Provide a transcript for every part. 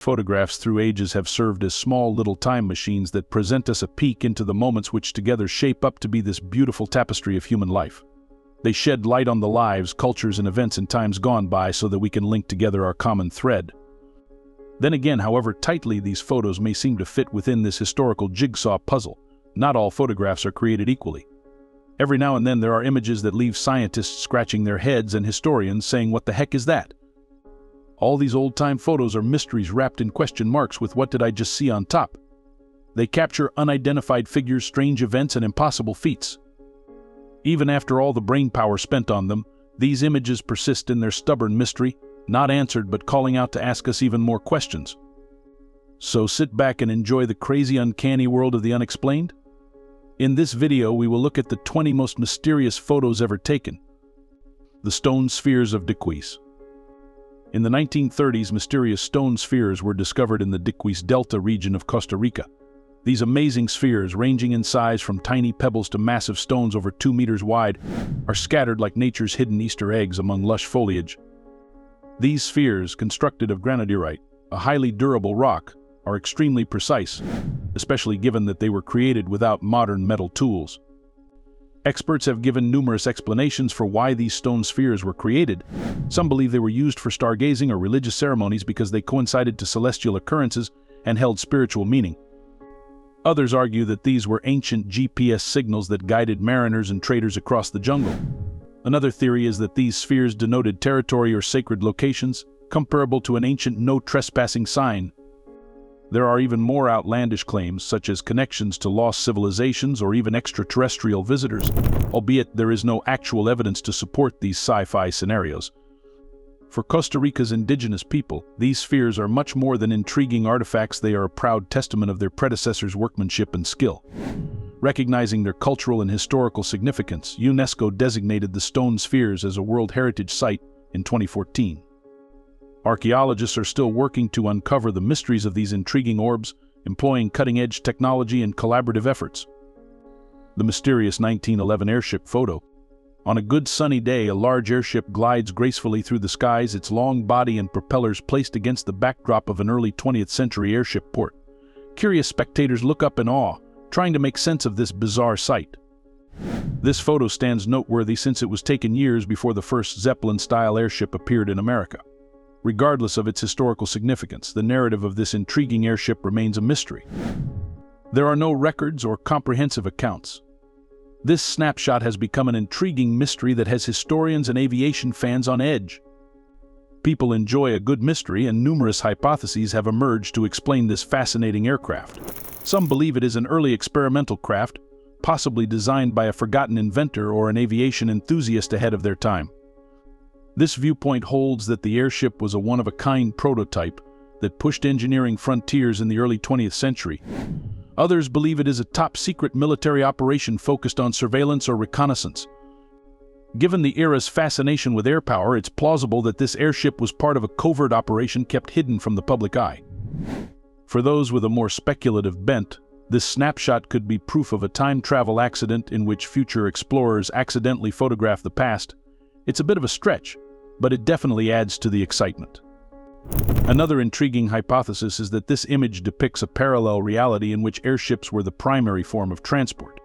Photographs through ages have served as small little time machines that present us a peek into the moments which together shape up to be this beautiful tapestry of human life. They shed light on the lives, cultures, and events in times gone by so that we can link together our common thread. Then again, however tightly these photos may seem to fit within this historical jigsaw puzzle, not all photographs are created equally. Every now and then there are images that leave scientists scratching their heads and historians saying, "What the heck is that?" All these old-time photos are mysteries wrapped in question marks with "what did I just see" on top. They capture unidentified figures, strange events, and impossible feats. Even after all the brainpower spent on them, these images persist in their stubborn mystery, not answered but calling out to ask us even more questions. So sit back and enjoy the crazy, uncanny world of the unexplained. In this video, we will look at the 20 most mysterious photos ever taken. The stone spheres of Diquis. In the 1930s, mysterious stone spheres were discovered in the Diquis Delta region of Costa Rica. These amazing spheres, ranging in size from tiny pebbles to massive stones over 2 meters wide, are scattered like nature's hidden Easter eggs among lush foliage. These spheres, constructed of granodiorite, a highly durable rock, are extremely precise, especially given that they were created without modern metal tools. Experts have given numerous explanations for why these stone spheres were created. Some believe they were used for stargazing or religious ceremonies because they coincided to celestial occurrences and held spiritual meaning. Others argue that these were ancient GPS signals that guided mariners and traders across the jungle. Another theory is that these spheres denoted territory or sacred locations, comparable to an ancient no trespassing sign. There are even more outlandish claims, such as connections to lost civilizations or even extraterrestrial visitors, albeit there is no actual evidence to support these sci-fi scenarios. For Costa Rica's indigenous people, these spheres are much more than intriguing artifacts. They are a proud testament of their predecessors' workmanship and skill. Recognizing their cultural and historical significance, UNESCO designated the stone spheres as a World Heritage Site in 2014. Archaeologists are still working to uncover the mysteries of these intriguing orbs, employing cutting-edge technology and collaborative efforts. The mysterious 1911 airship photo. On a good sunny day, a large airship glides gracefully through the skies, its long body and propellers placed against the backdrop of an early 20th century airship port. Curious spectators look up in awe, trying to make sense of this bizarre sight. This photo stands noteworthy since it was taken years before the first Zeppelin-style airship appeared in America. Regardless of its historical significance, the narrative of this intriguing airship remains a mystery. There are no records or comprehensive accounts. This snapshot has become an intriguing mystery that has historians and aviation fans on edge. People enjoy a good mystery, and numerous hypotheses have emerged to explain this fascinating aircraft. Some believe it is an early experimental craft, possibly designed by a forgotten inventor or an aviation enthusiast ahead of their time. This viewpoint holds that the airship was a one-of-a-kind prototype that pushed engineering frontiers in the early 20th century. Others believe it is a top-secret military operation focused on surveillance or reconnaissance. Given the era's fascination with air power, it's plausible that this airship was part of a covert operation kept hidden from the public eye. For those with a more speculative bent, this snapshot could be proof of a time travel accident in which future explorers accidentally photographed the past. It's a bit of a stretch, but it definitely adds to the excitement. Another intriguing hypothesis is that this image depicts a parallel reality in which airships were the primary form of transport.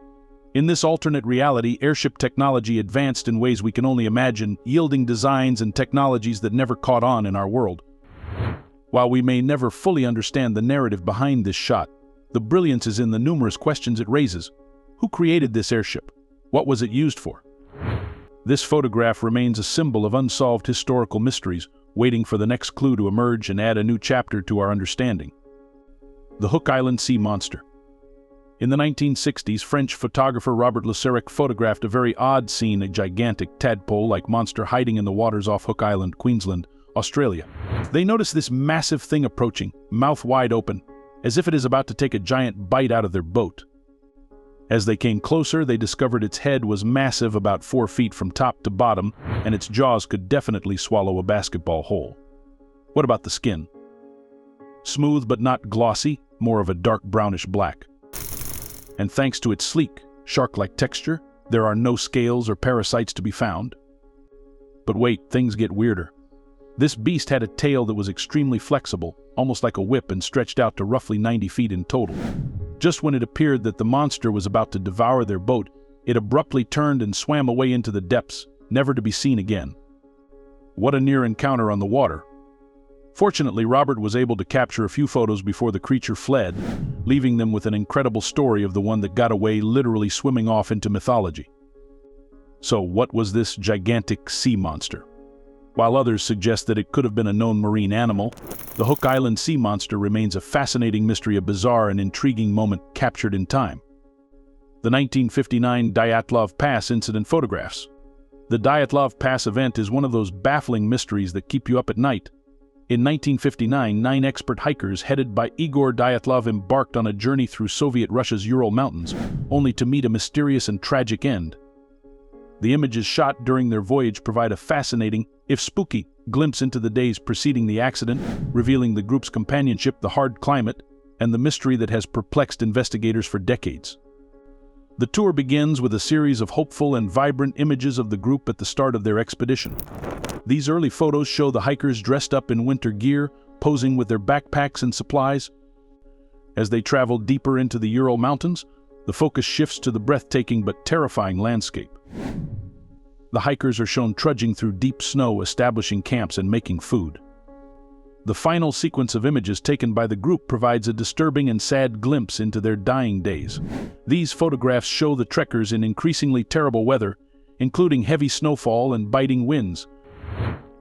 In this alternate reality, airship technology advanced in ways we can only imagine, yielding designs and technologies that never caught on in our world. While we may never fully understand the narrative behind this shot, the brilliance is in the numerous questions it raises. Who created this airship? What was it used for? This photograph remains a symbol of unsolved historical mysteries, waiting for the next clue to emerge and add a new chapter to our understanding. The Hook Island Sea Monster. In the 1960s, French photographer Robert Leceric photographed a very odd scene, a gigantic tadpole-like monster hiding in the waters off Hook Island, Queensland, Australia. They noticed this massive thing approaching, mouth wide open, as if it is about to take a giant bite out of their boat. As they came closer, they discovered its head was massive, about 4 feet from top to bottom, and its jaws could definitely swallow a basketball whole. What about the skin? Smooth but not glossy, more of a dark brownish black. And thanks to its sleek, shark-like texture, there are no scales or parasites to be found. But wait, things get weirder. This beast had a tail that was extremely flexible, almost like a whip, and stretched out to roughly 90 feet in total. Just when it appeared that the monster was about to devour their boat, it abruptly turned and swam away into the depths, never to be seen again. What a near encounter on the water. Fortunately, Robert was able to capture a few photos before the creature fled, leaving them with an incredible story of the one that got away, literally swimming off into mythology. So, what was this gigantic sea monster? While others suggest that it could have been a known marine animal, the Hook Island sea monster remains a fascinating mystery, a bizarre and intriguing moment captured in time. The 1959 Dyatlov Pass incident photographs. The Dyatlov Pass event is one of those baffling mysteries that keep you up at night. In 1959, 9 expert hikers headed by Igor Dyatlov embarked on a journey through Soviet Russia's Ural Mountains, only to meet a mysterious and tragic end. The images shot during their voyage provide a fascinating, if spooky, glimpse into the days preceding the accident, revealing the group's companionship, the hard climate, and the mystery that has perplexed investigators for decades. The tour begins with a series of hopeful and vibrant images of the group at the start of their expedition. These early photos show the hikers dressed up in winter gear, posing with their backpacks and supplies. As they travel deeper into the Ural Mountains, the focus shifts to the breathtaking but terrifying landscape. The hikers are shown trudging through deep snow, establishing camps and making food. The final sequence of images taken by the group provides a disturbing and sad glimpse into their dying days. These photographs show the trekkers in increasingly terrible weather, including heavy snowfall and biting winds.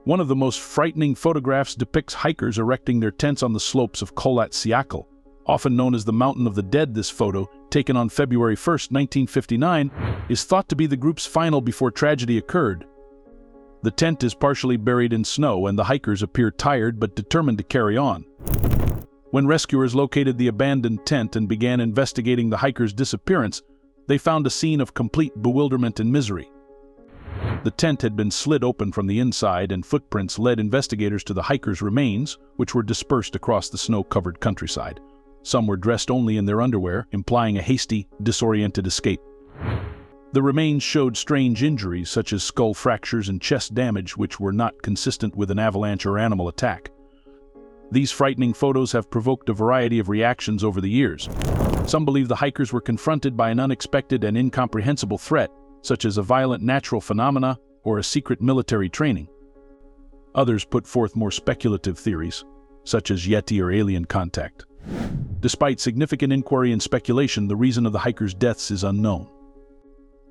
One of the most frightening photographs depicts hikers erecting their tents on the slopes of Kholat Syakhl, often known as the Mountain of the Dead. This photo, taken on February 1, 1959, is thought to be the group's final before tragedy occurred. The tent is partially buried in snow, and the hikers appear tired but determined to carry on. When rescuers located the abandoned tent and began investigating the hikers' disappearance, they found a scene of complete bewilderment and misery. The tent had been slit open from the inside, and footprints led investigators to the hikers' remains, which were dispersed across the snow-covered countryside. Some were dressed only in their underwear, implying a hasty, disoriented escape. The remains showed strange injuries such as skull fractures and chest damage, which were not consistent with an avalanche or animal attack. These frightening photos have provoked a variety of reactions over the years. Some believe the hikers were confronted by an unexpected and incomprehensible threat, such as a violent natural phenomena or a secret military training. Others put forth more speculative theories, such as Yeti or alien contact. Despite significant inquiry and speculation, the reason of the hikers' deaths is unknown.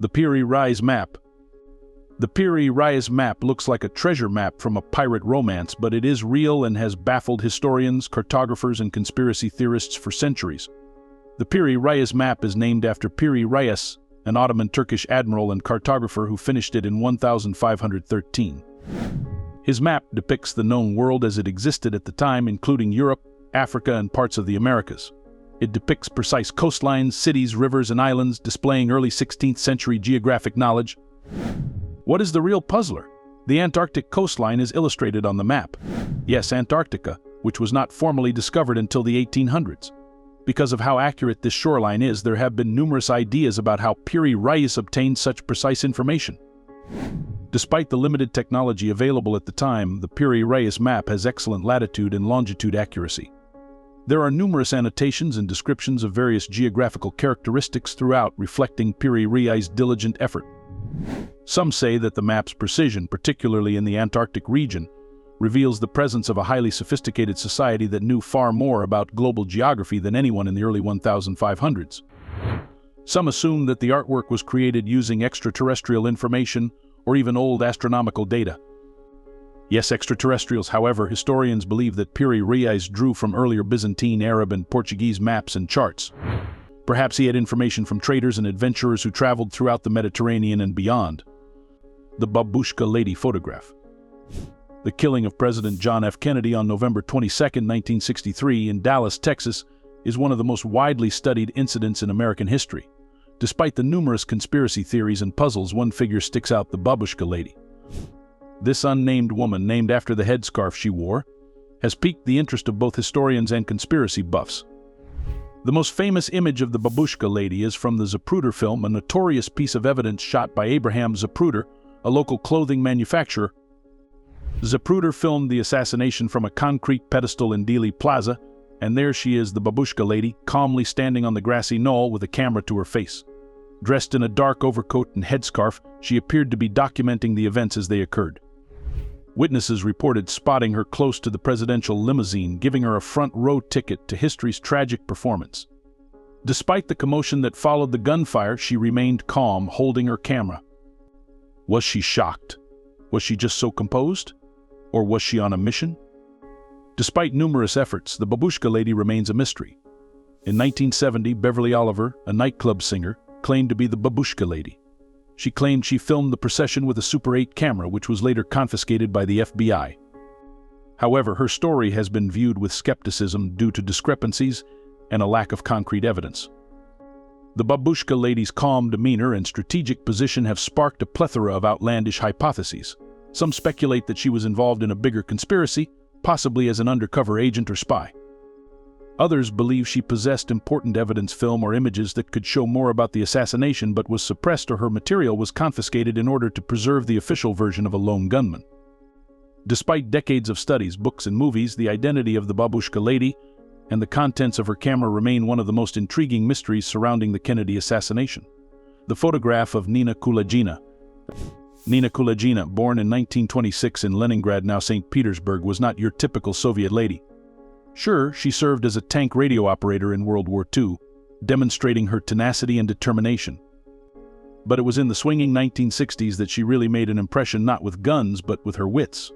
The Piri Reis map. The Piri Reis map looks like a treasure map from a pirate romance, but it is real and has baffled historians, cartographers, and conspiracy theorists for centuries. The Piri Reis map is named after Piri Reis, an Ottoman Turkish admiral and cartographer who finished it in 1513. His map depicts the known world as it existed at the time, including Europe, Africa, and parts of the Americas. It depicts precise coastlines, cities, rivers, and islands, displaying early 16th century geographic knowledge. What is the real puzzler? The Antarctic coastline is illustrated on the map. Yes, Antarctica, which was not formally discovered until the 1800s. Because of how accurate this shoreline is, there have been numerous ideas about how Piri Reis obtained such precise information. Despite the limited technology available at the time, the Piri Reis map has excellent latitude and longitude accuracy. There are numerous annotations and descriptions of various geographical characteristics throughout, reflecting Piri Reis' diligent effort. Some say that the map's precision, particularly in the Antarctic region, reveals the presence of a highly sophisticated society that knew far more about global geography than anyone in the early 1500s. Some assume that the artwork was created using extraterrestrial information or even old astronomical data. Yes, extraterrestrials. However, historians believe that Piri Reis drew from earlier Byzantine, Arab, and Portuguese maps and charts. Perhaps he had information from traders and adventurers who traveled throughout the Mediterranean and beyond. The Babushka Lady photograph. The killing of President John F. Kennedy on November 22, 1963, in Dallas, Texas, is one of the most widely studied incidents in American history. Despite the numerous conspiracy theories and puzzles, one figure sticks out: the Babushka Lady. This unnamed woman, named after the headscarf she wore, has piqued the interest of both historians and conspiracy buffs. The most famous image of the Babushka Lady is from the Zapruder film, a notorious piece of evidence shot by Abraham Zapruder, a local clothing manufacturer. Zapruder filmed the assassination from a concrete pedestal in Dealey Plaza, and there she is, the babushka lady, calmly standing on the grassy knoll with a camera to her face. Dressed in a dark overcoat and headscarf, she appeared to be documenting the events as they occurred. Witnesses reported spotting her close to the presidential limousine, giving her a front-row ticket to history's tragic performance. Despite the commotion that followed the gunfire, she remained calm, holding her camera. Was she shocked? Was she just so composed? Or was she on a mission? Despite numerous efforts, the babushka lady remains a mystery. In 1970, Beverly Oliver, a nightclub singer, claimed to be the babushka lady. She claimed she filmed the procession with a Super 8 camera, which was later confiscated by the FBI. However, her story has been viewed with skepticism due to discrepancies and a lack of concrete evidence. The babushka lady's calm demeanor and strategic position have sparked a plethora of outlandish hypotheses. Some speculate that she was involved in a bigger conspiracy, possibly as an undercover agent or spy. Others believe she possessed important evidence, film or images that could show more about the assassination but was suppressed, or her material was confiscated in order to preserve the official version of a lone gunman. Despite decades of studies, books and movies, the identity of the babushka lady and the contents of her camera remain one of the most intriguing mysteries surrounding the Kennedy assassination. The photograph of Nina Kulagina. Nina Kulagina, born in 1926 in Leningrad, now St. Petersburg, was not your typical Soviet lady. Sure, she served as a tank radio operator in World War II, demonstrating her tenacity and determination. But it was in the swinging 1960s that she really made an impression, not with guns, but with her wits.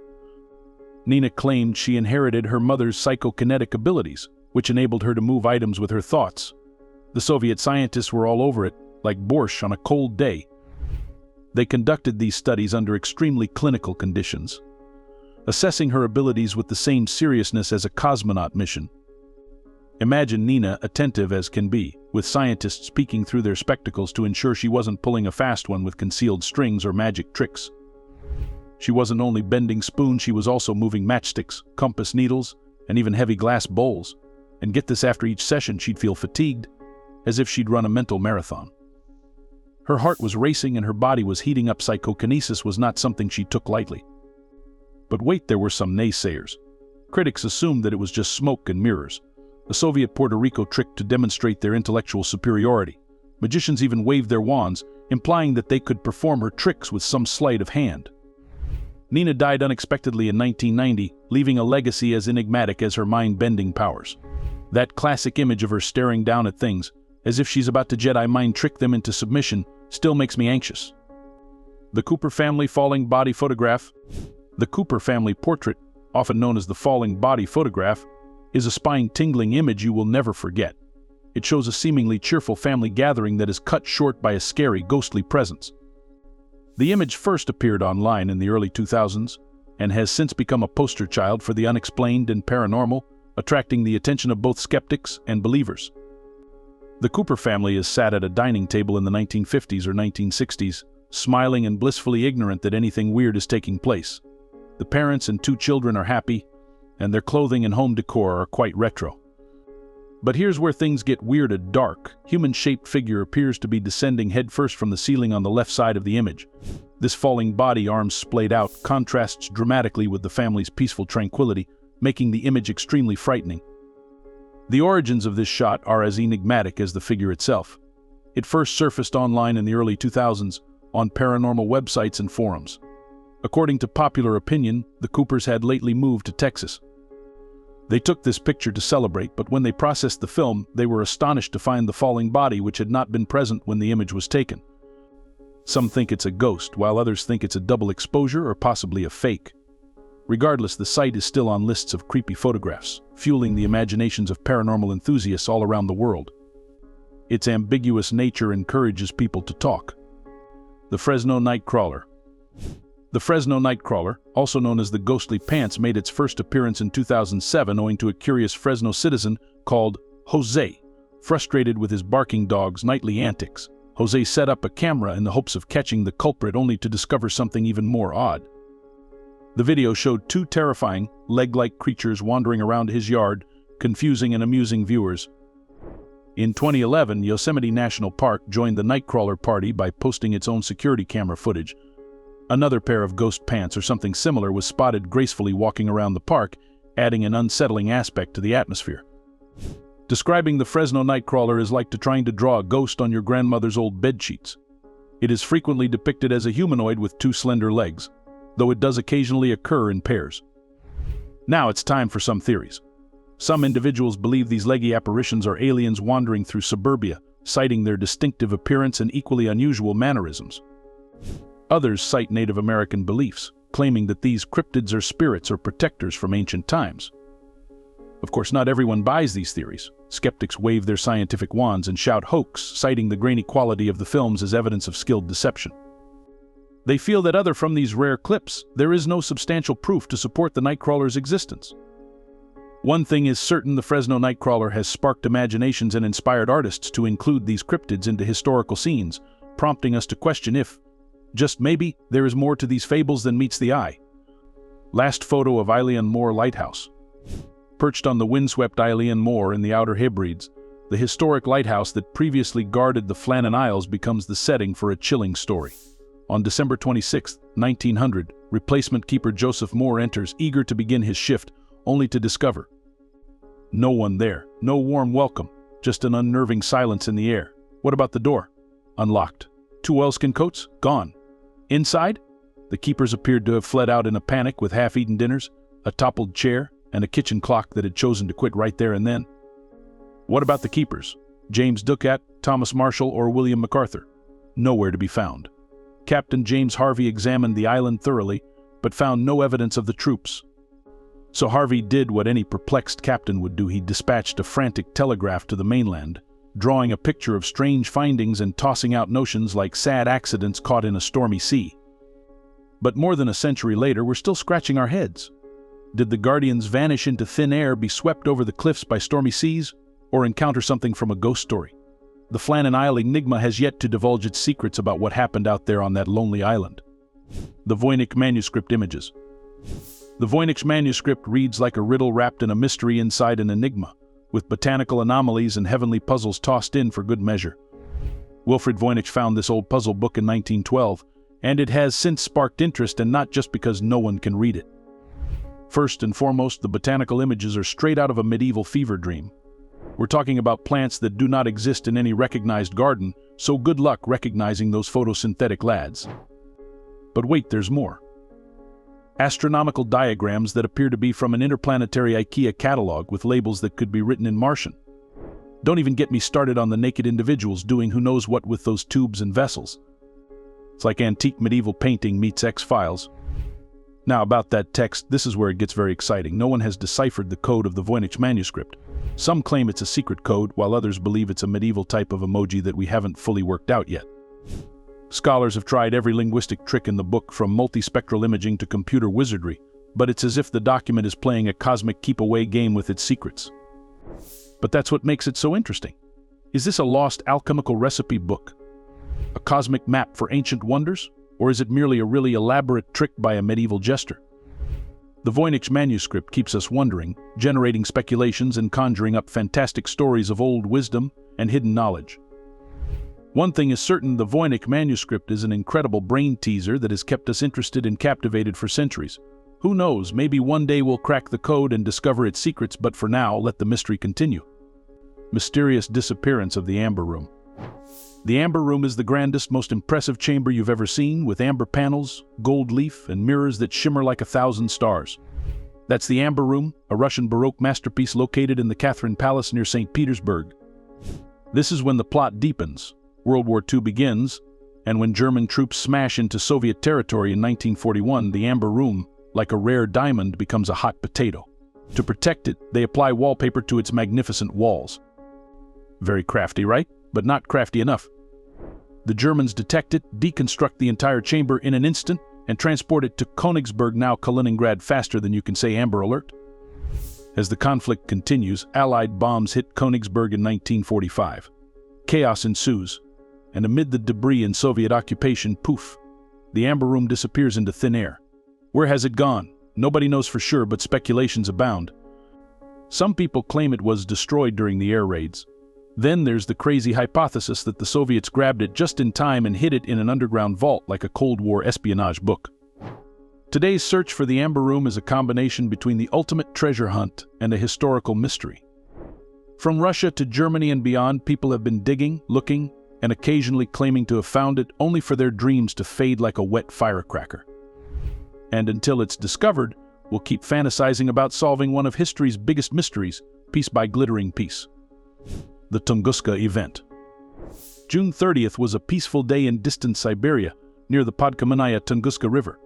Nina claimed she inherited her mother's psychokinetic abilities, which enabled her to move items with her thoughts. The Soviet scientists were all over it, like borscht on a cold day. They conducted these studies under extremely clinical conditions, assessing her abilities with the same seriousness as a cosmonaut mission. Imagine Nina, attentive as can be, with scientists peeking through their spectacles to ensure she wasn't pulling a fast one with concealed strings or magic tricks. She wasn't only bending spoons, she was also moving matchsticks, compass needles, and even heavy glass bowls. And get this, after each session she'd feel fatigued, as if she'd run a mental marathon. Her heart was racing and her body was heating up. Psychokinesis was not something she took lightly. But wait, there were some naysayers. Critics assumed that it was just smoke and mirrors, a Soviet Puerto Rico trick to demonstrate their intellectual superiority. Magicians even waved their wands, implying that they could perform her tricks with some sleight of hand. Nina died unexpectedly in 1990, leaving a legacy as enigmatic as her mind-bending powers. That classic image of her staring down at things, as if she's about to Jedi mind trick them into submission, still makes me anxious. The Cooper family falling body photograph. The Cooper family portrait, often known as the falling body photograph, is a spine-tingling image you will never forget. It shows a seemingly cheerful family gathering that is cut short by a scary, ghostly presence. The image first appeared online in the early 2000s and has since become a poster child for the unexplained and paranormal, attracting the attention of both skeptics and believers. The Cooper family is sat at a dining table in the 1950s or 1960s, smiling and blissfully ignorant that anything weird is taking place. The parents and two children are happy, and their clothing and home decor are quite retro. But here's where things get weird. A dark, human-shaped figure appears to be descending headfirst from the ceiling on the left side of the image. This falling body, arms splayed out, contrasts dramatically with the family's peaceful tranquility, making the image extremely frightening. The origins of this shot are as enigmatic as the figure itself. It first surfaced online in the early 2000s on paranormal websites and forums. According to popular opinion, the Coopers had lately moved to Texas. They took this picture to celebrate, but when they processed the film, they were astonished to find the falling body, which had not been present when the image was taken. Some think it's a ghost, while others think it's a double exposure or possibly a fake. Regardless, the site is still on lists of creepy photographs, fueling the imaginations of paranormal enthusiasts all around the world. Its ambiguous nature encourages people to talk. The Fresno Nightcrawler. The Fresno Nightcrawler, also known as the Ghostly Pants, made its first appearance in 2007 owing to a curious Fresno citizen called Jose. Frustrated with his barking dog's nightly antics, Jose set up a camera in the hopes of catching the culprit, only to discover something even more odd. The video showed two terrifying, leg-like creatures wandering around his yard, confusing and amusing viewers. In 2011, Yosemite National Park joined the Nightcrawler party by posting its own security camera footage. Another pair of ghost pants or something similar was spotted gracefully walking around the park, adding an unsettling aspect to the atmosphere. Describing the Fresno nightcrawler is like trying to draw a ghost on your grandmother's old bedsheets. It is frequently depicted as a humanoid with two slender legs, though it does occasionally occur in pairs. Now it's time for some theories. Some individuals believe these leggy apparitions are aliens wandering through suburbia, citing their distinctive appearance and equally unusual mannerisms. Others cite Native American beliefs, claiming that these cryptids are spirits or protectors from ancient times. Of course, not everyone buys these theories. Skeptics wave their scientific wands and shout hoax, citing the grainy quality of the films as evidence of skilled deception. They feel that from these rare clips, there is no substantial proof to support the Nightcrawler's existence. One thing is certain: the Fresno Nightcrawler has sparked imaginations and inspired artists to include these cryptids into historical scenes, prompting us to question if, just maybe, there is more to these fables than meets the eye. Last photo of Eilean Mor Lighthouse. Perched on the windswept Eilean Mor in the Outer Hebrides, the historic lighthouse that previously guarded the Flannan Isles becomes the setting for a chilling story. On December 26, 1900, replacement keeper Joseph Moore enters, eager to begin his shift, only to discover no one there, no warm welcome, just an unnerving silence in the air. What about the door? Unlocked. 2 oilskin coats? Gone. Inside? The keepers appeared to have fled out in a panic with half-eaten dinners, a toppled chair, and a kitchen clock that had chosen to quit right there and then. What about the keepers? James Ducat, Thomas Marshall, or William MacArthur? Nowhere to be found. Captain James Harvey examined the island thoroughly, but found no evidence of the troops. So Harvey did what any perplexed captain would do. He dispatched a frantic telegraph to the mainland, drawing a picture of strange findings and tossing out notions like sad accidents caught in a stormy sea. But more than a century later, we're still scratching our heads. Did the Guardians vanish into thin air, be swept over the cliffs by stormy seas, or encounter something from a ghost story? The Flannan Isle enigma has yet to divulge its secrets about what happened out there on that lonely island. The Voynich manuscript images. The Voynich manuscript reads like a riddle wrapped in a mystery inside an enigma, with botanical anomalies and heavenly puzzles tossed in for good measure. Wilfrid Voynich found this old puzzle book in 1912, and it has since sparked interest, and not just because no one can read it. First and foremost, the botanical images are straight out of a medieval fever dream. We're talking about plants that do not exist in any recognized garden, so good luck recognizing those photosynthetic lads. But wait, there's more. Astronomical diagrams that appear to be from an interplanetary IKEA catalog with labels that could be written in Martian. Don't even get me started on the naked individuals doing who knows what with those tubes and vessels. It's like antique medieval painting meets X-Files. Now about that text, this is where it gets very exciting. No one has deciphered the code of the Voynich manuscript. Some claim it's a secret code, while others believe it's a medieval type of emoji that we haven't fully worked out yet. Scholars have tried every linguistic trick in the book, from multispectral imaging to computer wizardry, but it's as if the document is playing a cosmic keep-away game with its secrets. But that's what makes it so interesting. Is this a lost alchemical recipe book? A cosmic map for ancient wonders? Or is it merely a really elaborate trick by a medieval jester? The Voynich manuscript keeps us wondering, generating speculations and conjuring up fantastic stories of old wisdom and hidden knowledge. One thing is certain: the Voynich manuscript is an incredible brain teaser that has kept us interested and captivated for centuries. Who knows, maybe one day we'll crack the code and discover its secrets, but for now, let the mystery continue. Mysterious disappearance of the Amber Room. The Amber Room is the grandest, most impressive chamber you've ever seen, with amber panels, gold leaf, and mirrors that shimmer like 1,000 stars. That's the Amber Room, a Russian Baroque masterpiece located in the Catherine Palace near St. Petersburg. This is when the plot deepens, World War II begins, and when German troops smash into Soviet territory in 1941, the Amber Room, like a rare diamond, becomes a hot potato. To protect it, they apply wallpaper to its magnificent walls. Very crafty, right? But not crafty enough. The Germans detect it, deconstruct the entire chamber in an instant, and transport it to Königsberg, now Kaliningrad, faster than you can say Amber Alert. As the conflict continues, Allied bombs hit Königsberg in 1945. Chaos ensues, and amid the debris and Soviet occupation, poof, the Amber Room disappears into thin air. Where has it gone? Nobody knows for sure, but speculations abound. Some people claim it was destroyed during the air raids. Then there's the crazy hypothesis that the Soviets grabbed it just in time and hid it in an underground vault like a Cold War espionage book. Today's search for the Amber Room is a combination between the ultimate treasure hunt and a historical mystery. From Russia to Germany and beyond, people have been digging, looking, and occasionally claiming to have found it, only for their dreams to fade like a wet firecracker. And until it's discovered, we'll keep fantasizing about solving one of history's biggest mysteries, piece by glittering piece. The Tunguska event. June 30th was a peaceful day in distant Siberia, near the Podkamennaya Tunguska River.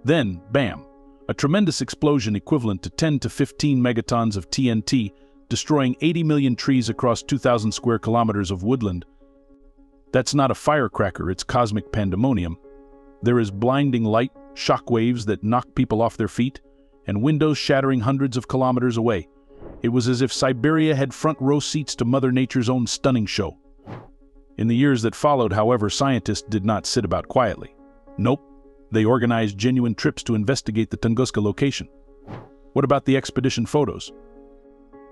Then, bam, a tremendous explosion equivalent to 10 to 15 megatons of TNT, destroying 80 million trees across 2,000 square kilometers of woodland. That's not a firecracker, it's cosmic pandemonium. There is blinding light, shock waves that knock people off their feet, and windows shattering hundreds of kilometers away. It was as if Siberia had front row seats to Mother Nature's own stunning show. In the years that followed, however, scientists did not sit about quietly. Nope, they organized genuine trips to investigate the Tunguska location. What about the expedition photos?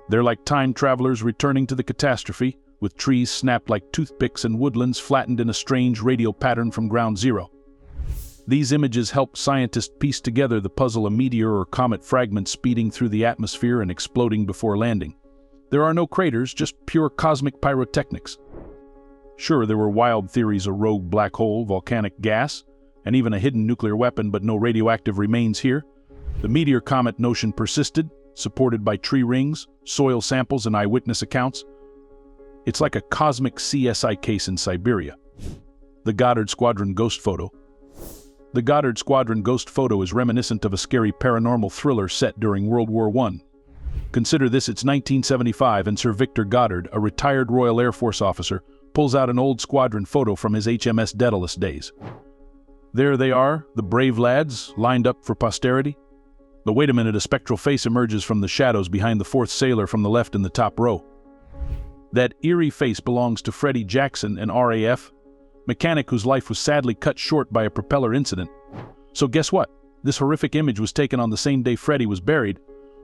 They're like time travelers returning to the catastrophe, with trees snapped like toothpicks and woodlands flattened in a strange radial pattern from ground zero. These images help scientists piece together the puzzle: a meteor or comet fragment speeding through the atmosphere and exploding before landing. There are no craters, just pure cosmic pyrotechnics. Sure, there were wild theories: a rogue black hole, volcanic gas, and even a hidden nuclear weapon, but no radioactive remains here. The meteor-comet notion persisted, supported by tree rings, soil samples, and eyewitness accounts. It's like a cosmic CSI case in Siberia. The Goddard Squadron ghost photo. The Goddard Squadron ghost photo is reminiscent of a scary paranormal thriller set during World War I. Consider this: it's 1975 and Sir Victor Goddard, a retired Royal Air Force officer, pulls out an old squadron photo from his HMS Daedalus days. There they are, the brave lads, lined up for posterity. But wait a minute, a spectral face emerges from the shadows behind the fourth sailor from the left in the top row. That eerie face belongs to Freddie Jackson, an RAF mechanic whose life was sadly cut short by a propeller incident. So guess what? This horrific image was taken on the same day Freddie was buried.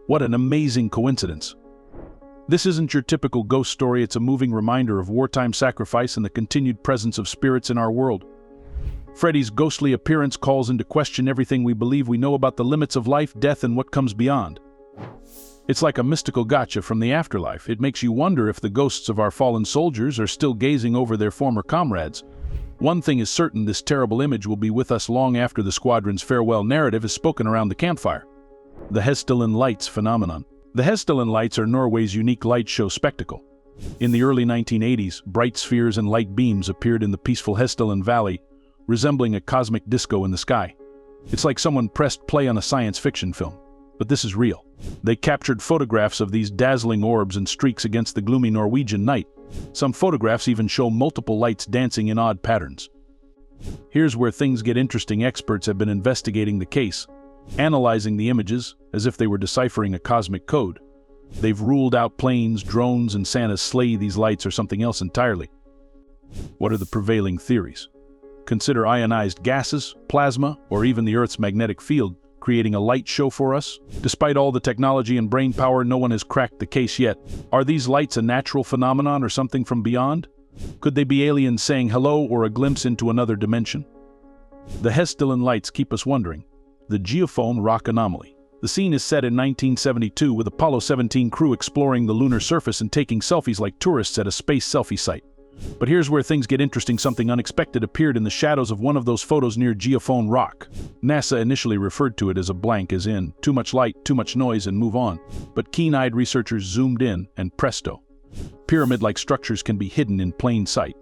What an amazing coincidence. This isn't your typical ghost story, it's a moving reminder of wartime sacrifice and the continued presence of spirits in our world. Freddie's ghostly appearance calls into question everything we believe we know about the limits of life, death, and what comes beyond. It's like a mystical gotcha from the afterlife. It makes you wonder if the ghosts of our fallen soldiers are still gazing over their former comrades. One thing is certain: this terrible image will be with us long after the squadron's farewell narrative is spoken around the campfire. The Hessdalen Lights phenomenon. The Hessdalen Lights are Norway's unique light show spectacle. In the early 1980s, bright spheres and light beams appeared in the peaceful Hessdalen Valley, resembling a cosmic disco in the sky. It's like someone pressed play on a science fiction film. But this is real. They captured photographs of these dazzling orbs and streaks against the gloomy Norwegian night. Some photographs even show multiple lights dancing in odd patterns. Here's where things get interesting. Experts have been investigating the case, analyzing the images as if they were deciphering a cosmic code. They've ruled out planes, drones, and Santa's sleigh. These lights are something else entirely. What are the prevailing theories? Consider ionized gases, plasma, or even the Earth's magnetic field creating a light show for us. Despite all the technology and brain power, no one has cracked the case yet. Are these lights a natural phenomenon or something from beyond? Could they be aliens saying hello or a glimpse into another dimension? The Hessdalen Lights keep us wondering. The geophone rock anomaly. The scene is set in 1972 with Apollo 17 crew exploring the lunar surface and taking selfies like tourists at a space selfie site. But here's where things get interesting. Something unexpected appeared in the shadows of one of those photos near Geophone Rock. NASA initially referred to it as a blank, as in, too much light, too much noise, and move on. But keen-eyed researchers zoomed in, and presto. Pyramid-like structures can be hidden in plain sight.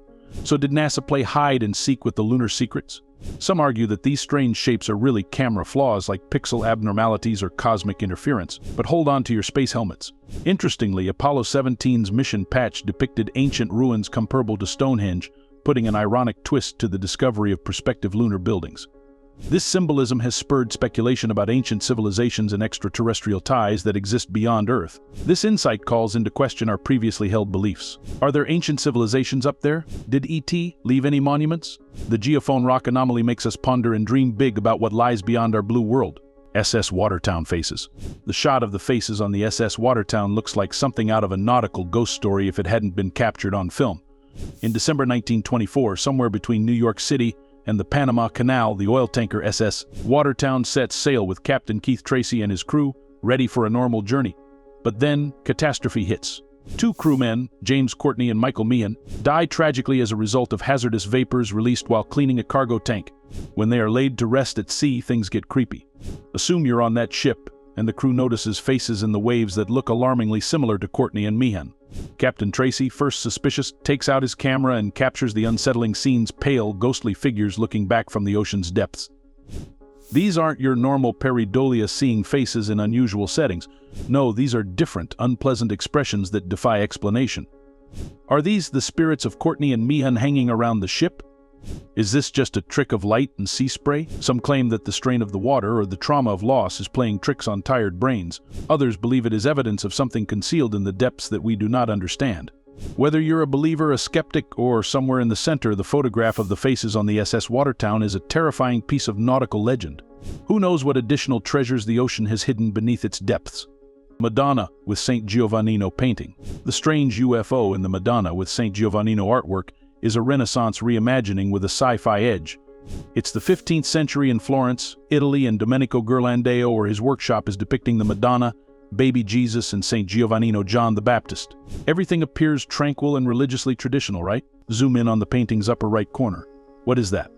So did NASA play hide and seek with the lunar secrets? Some argue that these strange shapes are really camera flaws like pixel abnormalities or cosmic interference, but hold on to your space helmets. Interestingly, Apollo 17's mission patch depicted ancient ruins comparable to Stonehenge, putting an ironic twist to the discovery of prospective lunar buildings. This symbolism has spurred speculation about ancient civilizations and extraterrestrial ties that exist beyond Earth. This insight calls into question our previously held beliefs. Are there ancient civilizations up there? Did ET leave any monuments? The Geophone Rock anomaly makes us ponder and dream big about what lies beyond our blue world. SS Watertown faces. The shot of the faces on the SS Watertown looks like something out of a nautical ghost story if it hadn't been captured on film. In December 1924, somewhere between New York City and the Panama Canal, the oil tanker SS Watertown sets sail with Captain Keith Tracy and his crew, ready for a normal journey. But then, catastrophe hits. Two crewmen, James Courtney and Michael Meehan, die tragically as a result of hazardous vapors released while cleaning a cargo tank. When they are laid to rest at sea, things get creepy. Assume you're on that ship, and the crew notices faces in the waves that look alarmingly similar to Courtney and Meehan. Captain Tracy, first suspicious, takes out his camera and captures the unsettling scenes, pale, ghostly figures looking back from the ocean's depths. These aren't your normal pareidolia seeing faces in unusual settings. No, these are different, unpleasant expressions that defy explanation. Are these the spirits of Courtney and Meehan hanging around the ship? Is this just a trick of light and sea spray? Some claim that the strain of the water or the trauma of loss is playing tricks on tired brains. Others believe it is evidence of something concealed in the depths that we do not understand. Whether you're a believer, a skeptic, or somewhere in the center, the photograph of the faces on the SS Watertown is a terrifying piece of nautical legend. Who knows what additional treasures the ocean has hidden beneath its depths? Madonna with St. Giovannino painting. The strange UFO in the Madonna with St. Giovannino artwork is a Renaissance reimagining with a sci-fi edge. It's the 15th century in Florence, Italy, and Domenico Ghirlandaio, where his workshop is depicting the Madonna, baby Jesus, and St. Giovannino John the Baptist. Everything appears tranquil and religiously traditional, right? Zoom in on the painting's upper right corner. What is that?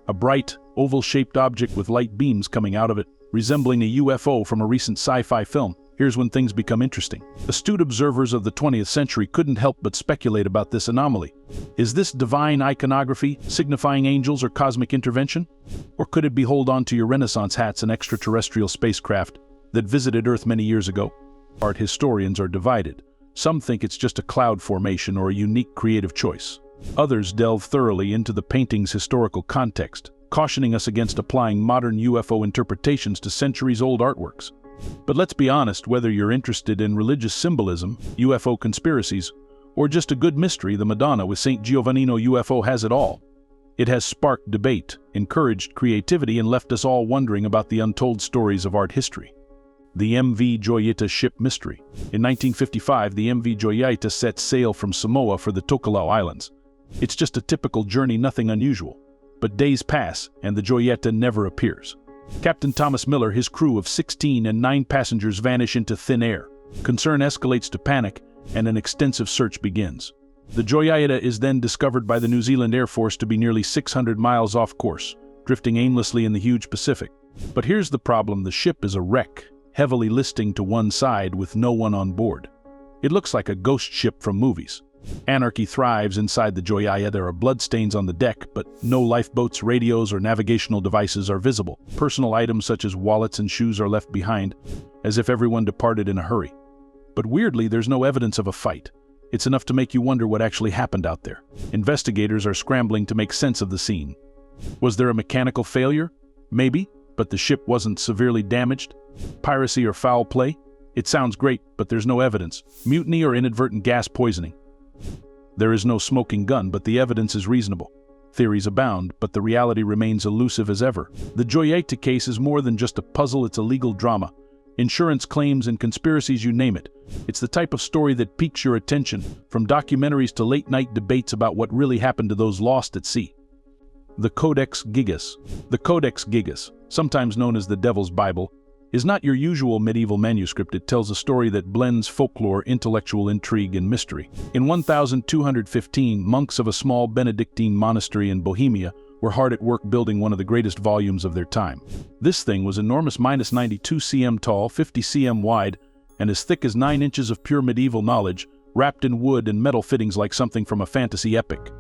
A bright, oval-shaped object with light beams coming out of it, resembling a UFO from a recent sci-fi film. Here's when things become interesting. Astute observers of the 20th century couldn't help but speculate about this anomaly. Is this divine iconography, signifying angels or cosmic intervention? Or could it be, hold on to your Renaissance hats, an extraterrestrial spacecraft that visited Earth many years ago? Art historians are divided. Some think it's just a cloud formation or a unique creative choice. Others delve thoroughly into the painting's historical context, cautioning us against applying modern UFO interpretations to centuries-old artworks. But let's be honest, whether you're interested in religious symbolism, UFO conspiracies, or just a good mystery, the Madonna with St. Giovannino UFO has it all. It has sparked debate, encouraged creativity, and left us all wondering about the untold stories of art history. The MV Joyita ship mystery. In 1955, the MV Joyita set sail from Samoa for the Tokelau Islands. It's just a typical journey, nothing unusual. But days pass, and the Joyita never appears. Captain Thomas Miller, his crew of 16 and 9 passengers vanish into thin air. Concern escalates to panic, and an extensive search begins. The Joyita is then discovered by the New Zealand Air Force to be nearly 600 miles off course, drifting aimlessly in the huge Pacific. But here's the problem: the ship is a wreck, heavily listing to one side with no one on board. It looks like a ghost ship from movies. Anarchy thrives inside the Joyita. There are bloodstains on the deck, but no lifeboats, radios, or navigational devices are visible. Personal items such as wallets and shoes are left behind, as if everyone departed in a hurry. But weirdly, there's no evidence of a fight. It's enough to make you wonder what actually happened out there. Investigators are scrambling to make sense of the scene. Was there a mechanical failure? Maybe, but the ship wasn't severely damaged. Piracy or foul play? It sounds great, but there's no evidence. Mutiny or inadvertent gas poisoning? There is no smoking gun, but the evidence is reasonable. Theories abound, but the reality remains elusive as ever. The Joyita case is more than just a puzzle, it's a legal drama. Insurance claims and conspiracies, you name it. It's the type of story that piques your attention, from documentaries to late-night debates about what really happened to those lost at sea. The Codex Gigas. The Codex Gigas, sometimes known as the Devil's Bible, is not your usual medieval manuscript. It tells a story that blends folklore, intellectual intrigue, and mystery. In 1215, monks of a small Benedictine monastery in Bohemia were hard at work building one of the greatest volumes of their time. This thing was enormous, -92 cm tall, 50 cm wide, and as thick as 9 inches of pure medieval knowledge, wrapped in wood and metal fittings like something from a fantasy epic.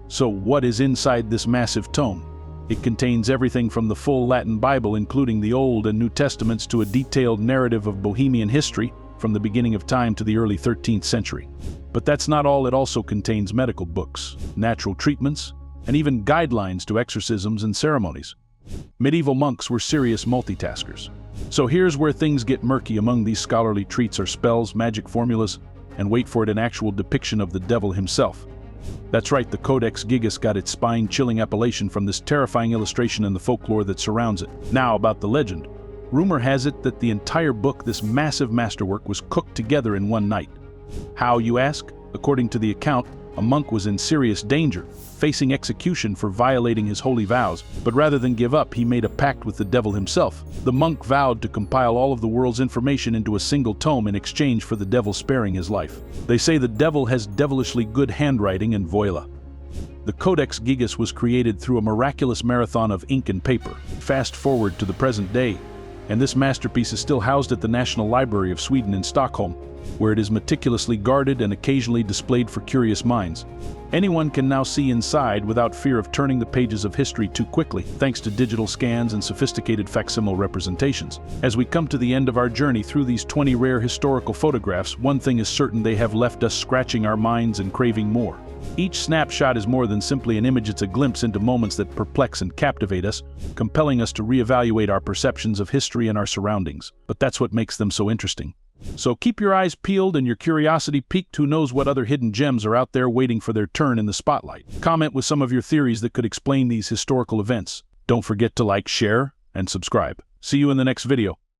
So what is inside this massive tome? It contains everything from the full Latin Bible, including the Old and New Testaments, to a detailed narrative of Bohemian history from the beginning of time to the early 13th century. But that's not all. It also contains medical books, natural treatments, and even guidelines to exorcisms and ceremonies. Medieval monks were serious multitaskers. So here's where things get murky. Among these scholarly treats are spells, magic formulas, and wait for it, an actual depiction of the devil himself. That's right, the Codex Gigas got its spine-chilling appellation from this terrifying illustration and the folklore that surrounds it. Now about the legend. Rumor has it that the entire book, this massive masterwork, was cooked together in one night. How, you ask? According to the account, a monk was in serious danger, facing execution for violating his holy vows, but rather than give up, he made a pact with the devil himself. The monk vowed to compile all of the world's information into a single tome in exchange for the devil sparing his life. They say the devil has devilishly good handwriting, and voila. The Codex Gigas was created through a miraculous marathon of ink and paper. Fast forward to the present day, and this masterpiece is still housed at the National Library of Sweden in Stockholm, where it is meticulously guarded and occasionally displayed for curious minds. Anyone can now see inside without fear of turning the pages of history too quickly, thanks to digital scans and sophisticated facsimile representations. As we come to the end of our journey through these 20 rare historical photographs, one thing is certain: they have left us scratching our minds and craving more. Each snapshot is more than simply an image, it's a glimpse into moments that perplex and captivate us, compelling us to reevaluate our perceptions of history and our surroundings. But that's what makes them so interesting. So keep your eyes peeled and your curiosity piqued. Who knows what other hidden gems are out there waiting for their turn in the spotlight? Comment with some of your theories that could explain these historical events. Don't forget to like, share, and subscribe. See you in the next video.